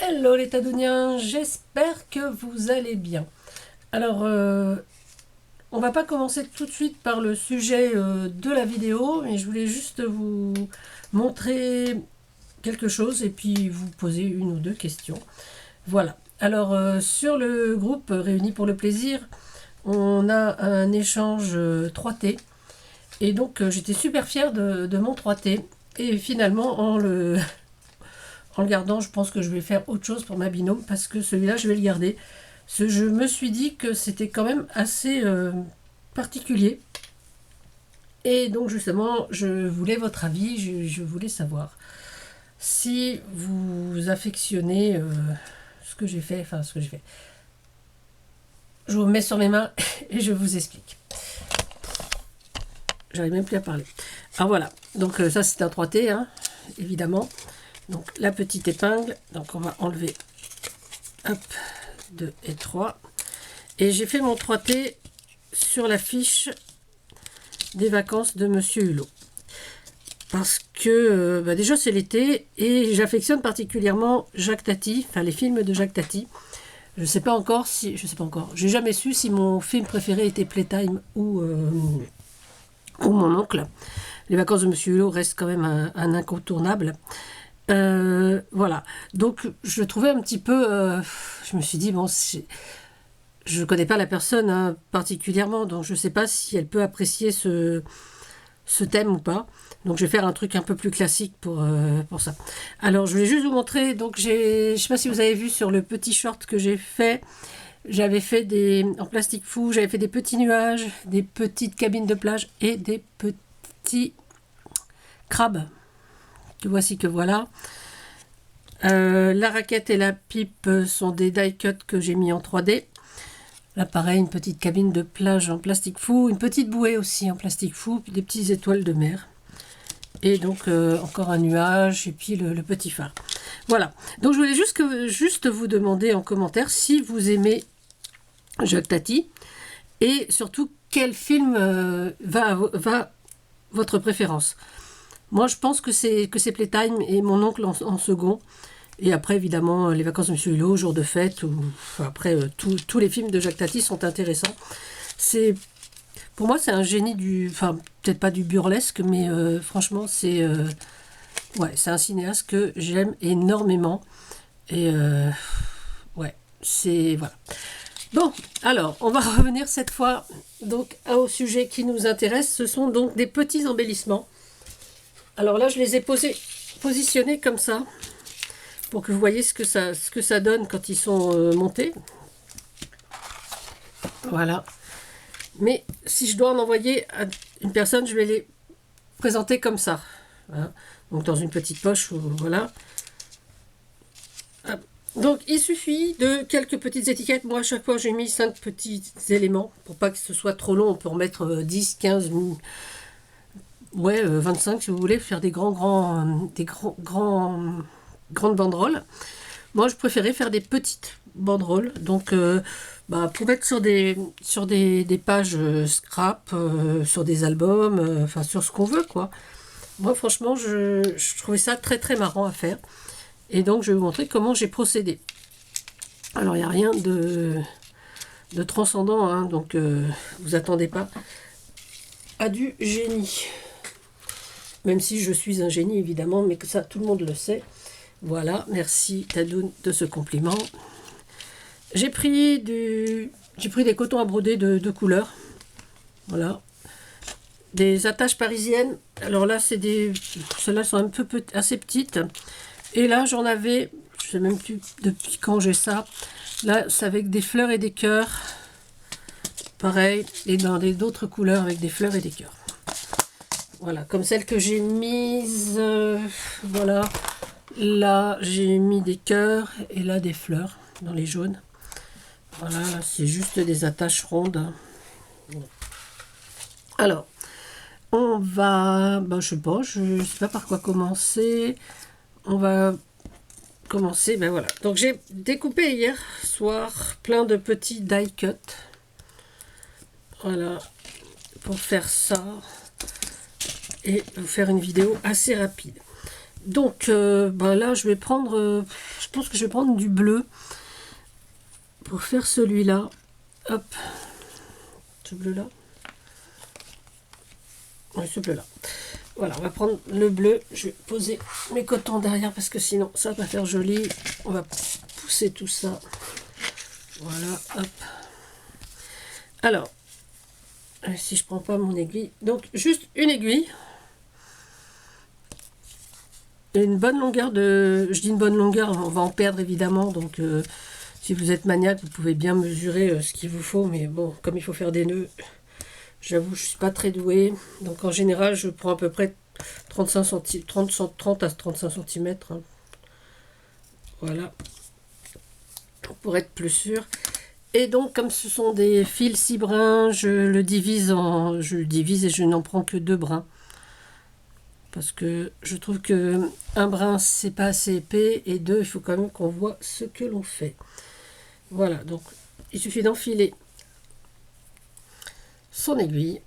Hello les Tadouniens, j'espère que vous allez bien. Alors, on va pas commencer tout de suite par le sujet de la vidéo, mais je voulais juste vous montrer quelque chose et puis vous poser une ou deux questions. Voilà. Alors, sur le groupe Réunis pour le plaisir, on a un échange 3T. Et donc, j'étais super fière de mon 3T. Et finalement, en le gardant, je pense que je vais faire autre chose pour ma binôme parce que celui-là, je vais le garder. Je me suis dit que c'était quand même assez particulier. Et donc, justement, je voulais votre avis, je voulais savoir si vous affectionnez ce que j'ai fait, enfin, ce que j'ai fait. Je vous mets sur mes mains et je vous explique. J'arrive même plus à parler. Alors voilà, donc ça c'est un 3T, hein, évidemment. Donc la petite épingle, donc on va enlever, hop, 2 et 3. Et j'ai fait mon 3T sur la fiche des vacances de Monsieur Hulot. Parce que déjà c'est l'été et j'affectionne particulièrement Jacques Tati, enfin les films de Jacques Tati. Je sais pas encore, j'ai jamais su si mon film préféré était Playtime ou Mon oncle. Les vacances de Monsieur Hulot restent quand même un incontournable. Voilà, donc je trouvais un petit peu, je me suis dit, bon, je ne connais pas la personne hein, particulièrement, donc je ne sais pas si elle peut apprécier ce thème ou pas. Donc je vais faire un truc un peu plus classique pour ça. Alors je vais juste vous montrer, donc je ne sais pas si vous avez vu sur le petit short que j'ai fait, j'avais fait en plastique fou, j'avais fait des petits nuages, des petites cabines de plage et des petits crabes. Que voici que voilà. La raquette et la pipe sont des die cuts que j'ai mis en 3D. Là pareil, une petite cabine de plage en plastique fou, une petite bouée aussi en plastique fou, puis des petites étoiles de mer. Et donc encore un nuage et puis le petit phare. Voilà, donc je voulais juste vous demander en commentaire si vous aimez Jacques Tati et surtout quel film va votre préférence. Moi, je pense que c'est Playtime et Mon oncle en second. Et après, évidemment, Les vacances de Monsieur Hulot, Jour de fête. Après, tous les films de Jacques Tati sont intéressants. Pour moi, c'est un génie enfin, peut-être pas du burlesque, mais franchement, c'est un cinéaste que j'aime énormément. Et ouais, voilà. Bon, alors, on va revenir cette fois donc au sujet qui nous intéresse. Ce sont donc des petits embellissements. Alors là, je les ai positionnés comme ça, pour que vous voyez ce que ça donne quand ils sont montés. Voilà. Mais si je dois en envoyer à une personne, je vais les présenter comme ça. Voilà. Donc dans une petite poche, voilà. Donc il suffit de quelques petites étiquettes. Moi, à chaque fois, j'ai mis 5 petits éléments, pour pas que ce soit trop long. On peut en mettre 10, 15 ouais, 25 si vous voulez, faire des grandes banderoles. Moi, je préférais faire des petites banderoles, donc pour mettre sur des pages scrap, sur des albums, enfin sur ce qu'on veut, quoi. Moi, franchement, je trouvais ça très très marrant à faire. Et donc, je vais vous montrer comment j'ai procédé. Alors, il n'y a rien de transcendant, hein, donc vous attendez pas à du génie. Même si je suis un génie, évidemment, mais que ça, tout le monde le sait. Voilà, merci Tadoun de ce compliment. J'ai pris des cotons à broder de couleur. Voilà. Des attaches parisiennes. Alors là, celles-là sont un peu assez petites. Et là, j'en avais, je sais même plus depuis quand j'ai ça. Là, c'est avec des fleurs et des cœurs. Pareil. Et dans d'autres couleurs avec des fleurs et des cœurs. Voilà, comme celle que j'ai mise. Voilà. Là, j'ai mis des cœurs et là des fleurs dans les jaunes. Voilà, là, c'est juste des attaches rondes. Alors, on va... je sais pas par quoi commencer. On va commencer, voilà. Donc, j'ai découpé hier soir plein de petits die cuts. Voilà, pour faire ça. Et vous faire une vidéo assez rapide. Donc bah là je vais prendre, je pense que je vais prendre du bleu pour faire celui-là. Hop, ce bleu là. Oui, ce bleu là. Voilà, on va prendre le bleu. Je vais poser mes cotons derrière parce que sinon ça va pas faire joli. On va pousser tout ça. Voilà, hop. Alors, si je prends pas mon aiguille, donc juste une aiguille. Une bonne longueur de... Je dis une bonne longueur, on va en perdre évidemment, donc si vous êtes maniaque, vous pouvez bien mesurer ce qu'il vous faut, mais bon, comme il faut faire des nœuds, j'avoue, je suis pas très douée. Donc en général, je prends à peu près 35 cm, 30 à 35 cm. Hein. Voilà, pour être plus sûr. Et donc, comme ce sont des fils si bruns, je le divise et je n'en prends que 2 brins. Parce que je trouve que un brin, c'est pas assez épais, et 2, il faut quand même qu'on voit ce que l'on fait. Voilà, donc il suffit d'enfiler son aiguille.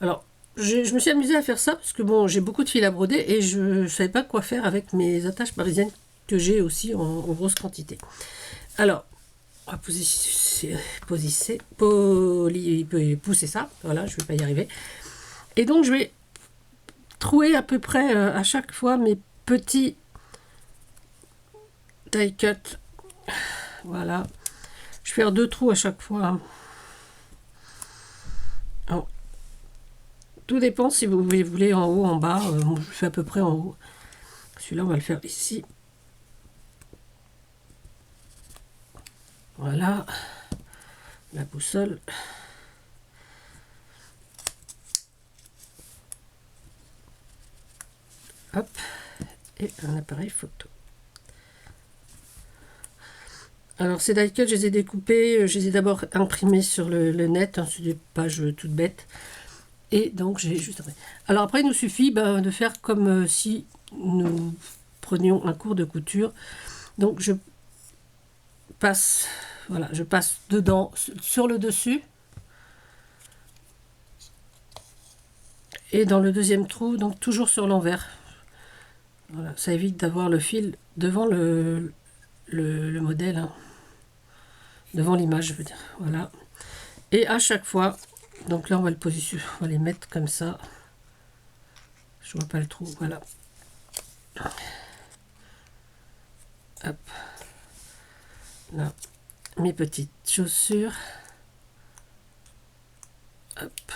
Alors, je me suis amusée à faire ça parce que bon, j'ai beaucoup de fil à broder et je ne savais pas quoi faire avec mes attaches parisiennes que j'ai aussi en grosse quantité. Alors, on va pousser ça. Voilà, je ne vais pas y arriver. Et donc, je vais trouer à peu près à chaque fois mes petits die cut. Voilà. Je vais faire 2 trous à chaque fois. Alors, tout dépend si vous voulez en haut, en bas. Je fais à peu près en haut. Celui-là, on va le faire ici. Voilà. La boussole. Hop. Et un appareil photo. Alors ces die cuts, je les ai découpés, je les ai d'abord imprimés sur le net, hein, sur des pages toutes bêtes. Et donc j'ai juste après. Alors après, il nous suffit de faire comme si nous prenions un cours de couture. Donc je passe, voilà, je passe dedans, sur le dessus. Et dans le deuxième trou, donc toujours sur l'envers. Voilà, ça évite d'avoir le fil devant le modèle, hein, devant l'image, je veux dire. Voilà. Et à chaque fois, donc là on va le positionner, on va les mettre comme ça. Je vois pas le trou, voilà. Hop. Là, mes petites chaussures. Hop.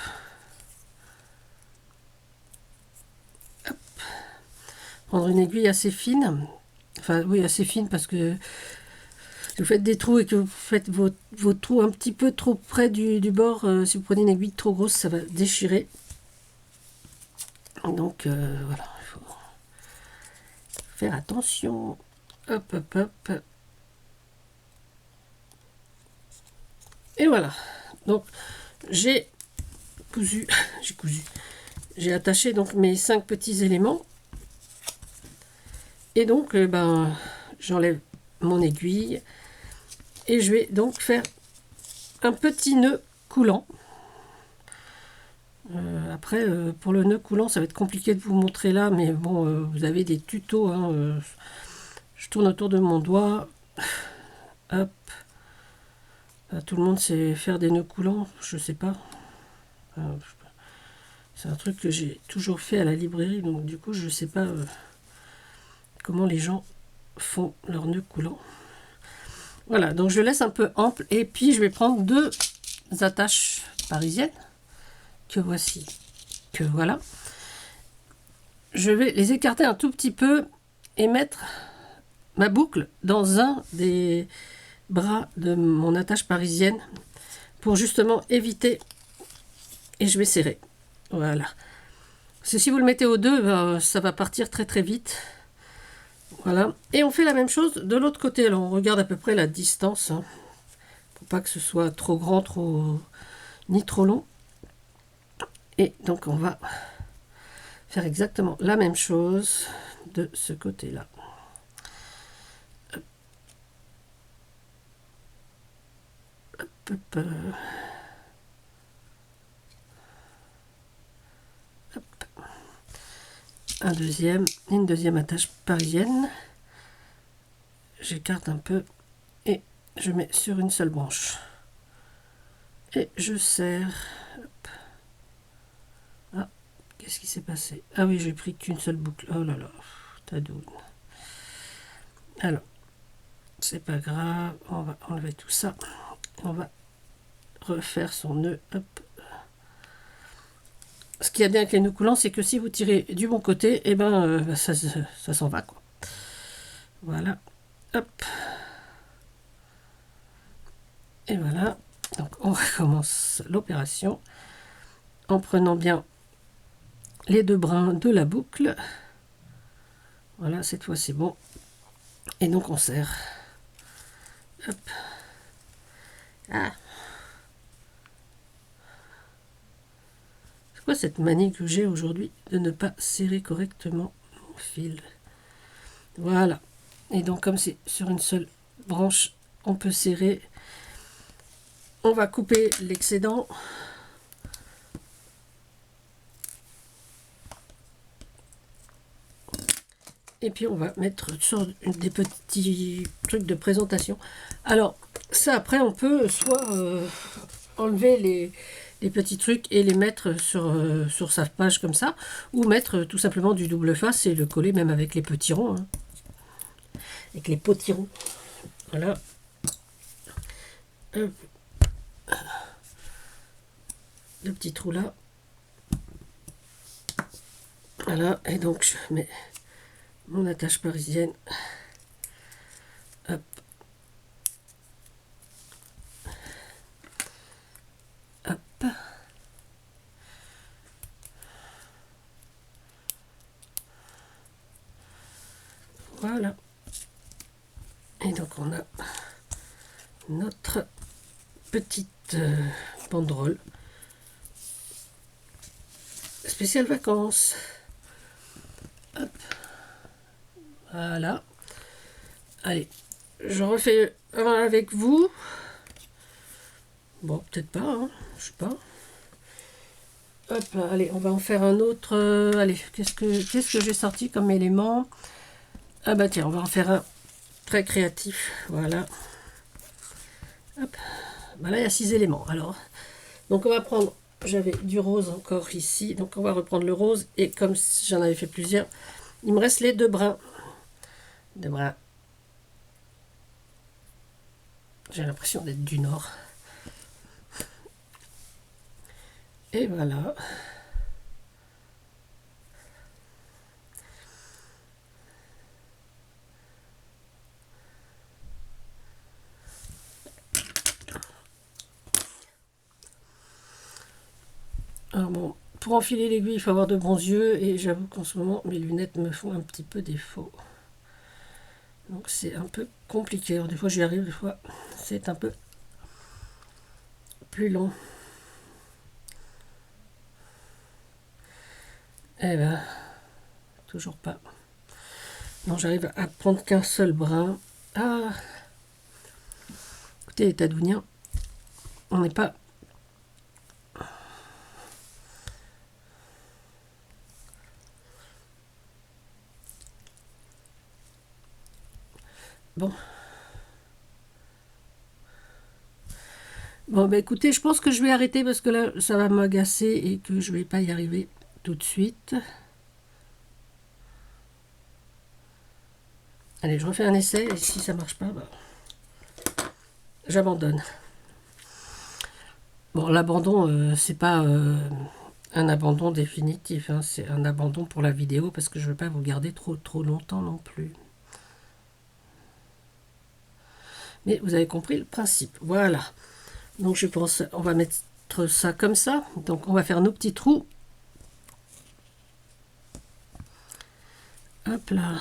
Hop. Prendre une aiguille assez fine. Enfin, oui, assez fine parce que si vous faites des trous et que vous faites vos trous un petit peu trop près du bord, si vous prenez une aiguille trop grosse, ça va déchirer. Donc, voilà, il faut faire attention. Hop, hop, hop. Et voilà. Donc, j'ai cousu, j'ai attaché donc mes 5 petits éléments. Et donc, j'enlève mon aiguille et je vais donc faire un petit nœud coulant. Après, pour le nœud coulant, ça va être compliqué de vous montrer là, mais bon, vous avez des tutos. Hein, je tourne autour de mon doigt. Hop. Là, tout le monde sait faire des nœuds coulants, je sais pas. C'est un truc que j'ai toujours fait à la librairie, donc du coup, je sais pas comment les gens font leurs nœuds coulants. Voilà, donc je laisse un peu ample et puis je vais prendre 2 attaches parisiennes que voici, que voilà. Je vais les écarter un tout petit peu et mettre ma boucle dans un des bras de mon attache parisienne pour justement éviter, et je vais serrer. Voilà. Parce que si vous le mettez aux deux, ça va partir très très vite. Voilà. Et on fait la même chose de l'autre côté. Alors on regarde à peu près la distance. Hein, pour pas que ce soit trop grand, ni trop long. Et donc on va faire exactement la même chose de ce côté-là. Hop, hop. un deuxième, une deuxième attache parisienne. J'écarte un peu et je mets sur une seule branche. Et je serre. Hop. Ah, qu'est-ce qui s'est passé? Ah oui, j'ai pris qu'une seule boucle. Oh là là, tadoune. Alors, c'est pas grave, on va enlever tout ça. On va refaire son nœud. Hop. Ce qu'il y a bien avec les nœuds coulants, c'est que si vous tirez du bon côté, et ben ça s'en va quoi. Voilà. Hop. Et voilà. Donc on recommence l'opération en prenant bien les deux brins de la boucle. Voilà, cette fois c'est bon. Et donc on serre. Hop. Ah. C'est quoi cette manie que j'ai aujourd'hui de ne pas serrer correctement mon fil? Voilà. Et donc comme c'est sur une seule branche, on peut serrer. On va couper l'excédent. Et puis on va mettre sur des petits trucs de présentation. Alors ça après on peut soit enlever les petits trucs et les mettre sur sa page comme ça, ou mettre tout simplement du double face et le coller même avec les petits ronds, hein, avec les potirons. Voilà. Le petit trou là. Voilà, et donc je mets mon attache parisienne. Hop. Hop. Voilà. Et donc on a notre petite banderole spéciale vacances. Hop. Voilà. Allez, je refais un avec vous. Bon, peut-être pas, hein, je sais pas. Hop, allez, on va en faire un autre. Allez, qu'est-ce que j'ai sorti comme élément? Ah bah tiens, on va en faire un très créatif. Voilà. Hop. Bah là, il y a 6 éléments. Alors, donc on va prendre. J'avais du rose encore ici, donc on va reprendre le rose. Et comme j'en avais fait plusieurs, il me reste les deux brins. Deux brins. J'ai l'impression d'être du nord. Et voilà. Alors bon, pour enfiler l'aiguille, il faut avoir de bons yeux. Et j'avoue qu'en ce moment, mes lunettes me font un petit peu défaut. Donc c'est un peu compliqué. Alors, des fois j'y arrive, des fois c'est un peu plus long. Eh ben, toujours pas. Non, j'arrive à prendre qu'un seul brin. Ah, écoutez les tadouniens, on n'est pas... Bon. Bon, bah écoutez, je pense que je vais arrêter parce que là, ça va m'agacer et que je vais pas y arriver tout de suite. Allez, je refais un essai et si ça marche pas, bah, j'abandonne. Bon, l'abandon, c'est pas un abandon définitif, hein, c'est un abandon pour la vidéo parce que je veux pas vous garder trop longtemps non plus. Mais vous avez compris le principe. Voilà. Donc je pense, on va mettre ça comme ça. Donc on va faire nos petits trous. Hop là.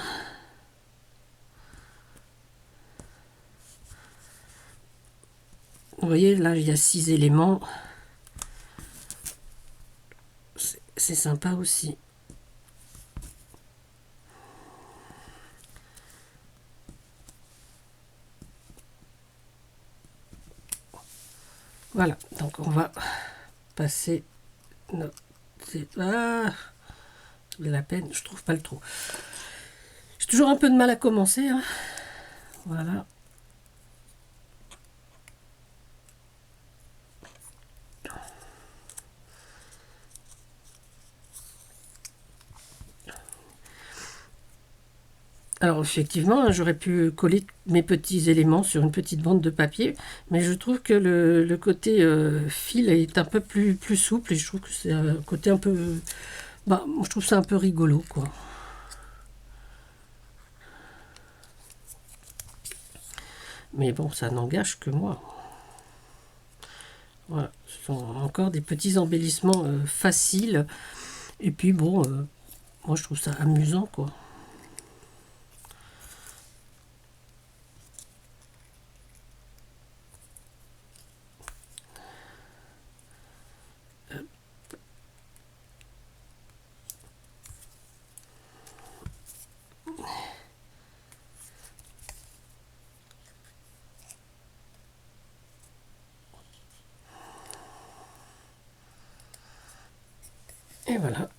Vous voyez, là, il y a 6 éléments. C'est sympa aussi. Voilà, donc on va passer notre... Ah, de la peine, je trouve pas le trou. J'ai toujours un peu de mal à commencer, hein. Voilà. Alors effectivement, hein, j'aurais pu coller mes petits éléments sur une petite bande de papier, mais je trouve que le côté fil est un peu plus souple et je trouve que c'est un côté un peu... Bah, je trouve ça un peu rigolo, quoi. Mais bon, ça n'engage que moi. Voilà, ce sont encore des petits embellissements faciles. Et puis bon, moi je trouve ça amusant, quoi. Et voilà,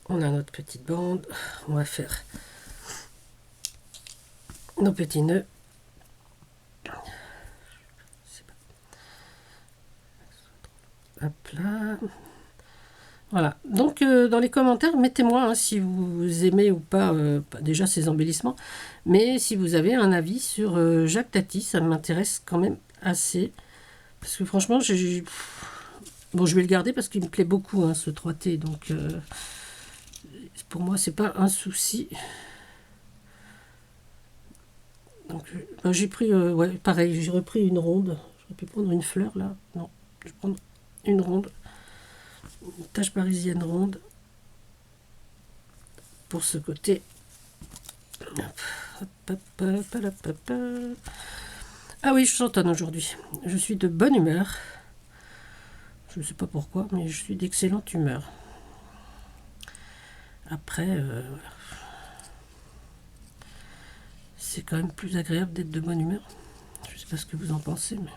on a notre petite bande. On va faire nos petits nœuds. Hop là. Voilà, donc dans les commentaires, mettez-moi hein, si vous aimez ou pas, déjà ces embellissements, mais si vous avez un avis sur Jacques Tati, ça m'intéresse quand même assez, parce que franchement, bon, je vais le garder parce qu'il me plaît beaucoup, hein, ce 3T, donc pour moi, c'est pas un souci. Donc, j'ai pris, ouais, pareil, j'ai repris une ronde, j'aurais pu prendre une fleur, là, non, je vais prendre une ronde. Une tache parisienne ronde pour ce côté. Ah oui, je chantonne aujourd'hui. Je suis de bonne humeur. Je ne sais pas pourquoi, mais je suis d'excellente humeur. Après, c'est quand même plus agréable d'être de bonne humeur. Je ne sais pas ce que vous en pensez, mais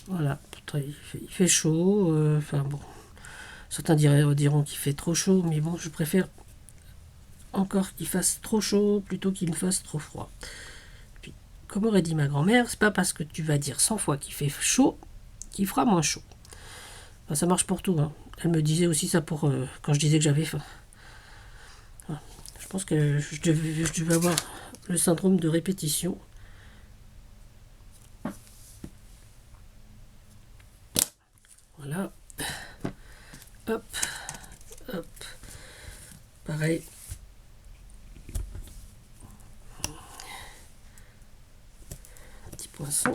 voilà. Il fait chaud, enfin bon, certains diront qu'il fait trop chaud, mais bon, je préfère encore qu'il fasse trop chaud plutôt qu'il me fasse trop froid. Puis, comme aurait dit ma grand-mère, c'est pas parce que tu vas dire 100 fois qu'il fait chaud qu'il fera moins chaud. Enfin, ça marche pour tout, hein. Elle me disait aussi ça pour quand je disais que j'avais faim. Voilà. Je pense que je devais avoir le syndrome de répétition. Voilà. Hop, hop. Pareil. Petit poinçon.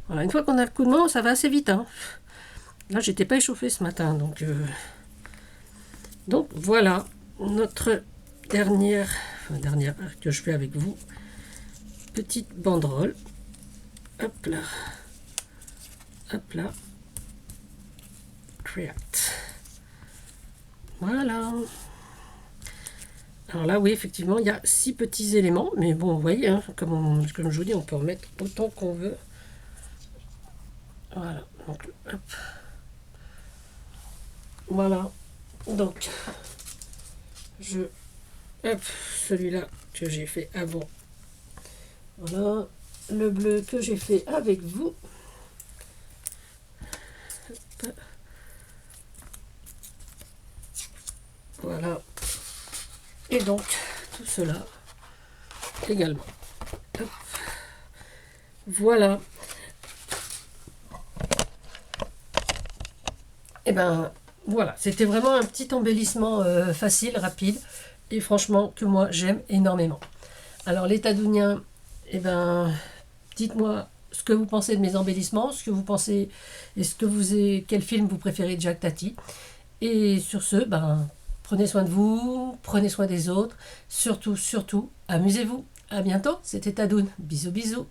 Voilà, une fois qu'on a le coup de main, ça va assez vite, hein. Là, j'étais pas échauffée ce matin, donc voilà notre dernière que je fais avec vous. Petite banderole. Hop là. Hop là. Create. Voilà. Alors là, oui, effectivement, il y a 6 petits éléments, mais bon, vous voyez, hein, comme je vous dis, on peut en mettre autant qu'on veut. Voilà. Donc, hop. Voilà. Donc, hop, celui-là que j'ai fait avant. Voilà. Le bleu que j'ai fait avec vous. Hop. Voilà. Et donc, tout cela également. Hop. Voilà. Et ben voilà, c'était vraiment un petit embellissement facile, rapide, et franchement que moi j'aime énormément. Alors les Tadouniens, et ben dites-moi ce que vous pensez de mes embellissements, ce que vous pensez, quel film vous préférez de Jacques Tati. Et sur ce, ben prenez soin de vous, prenez soin des autres, surtout, amusez-vous. À bientôt, c'était Tadoun. Bisous, bisous.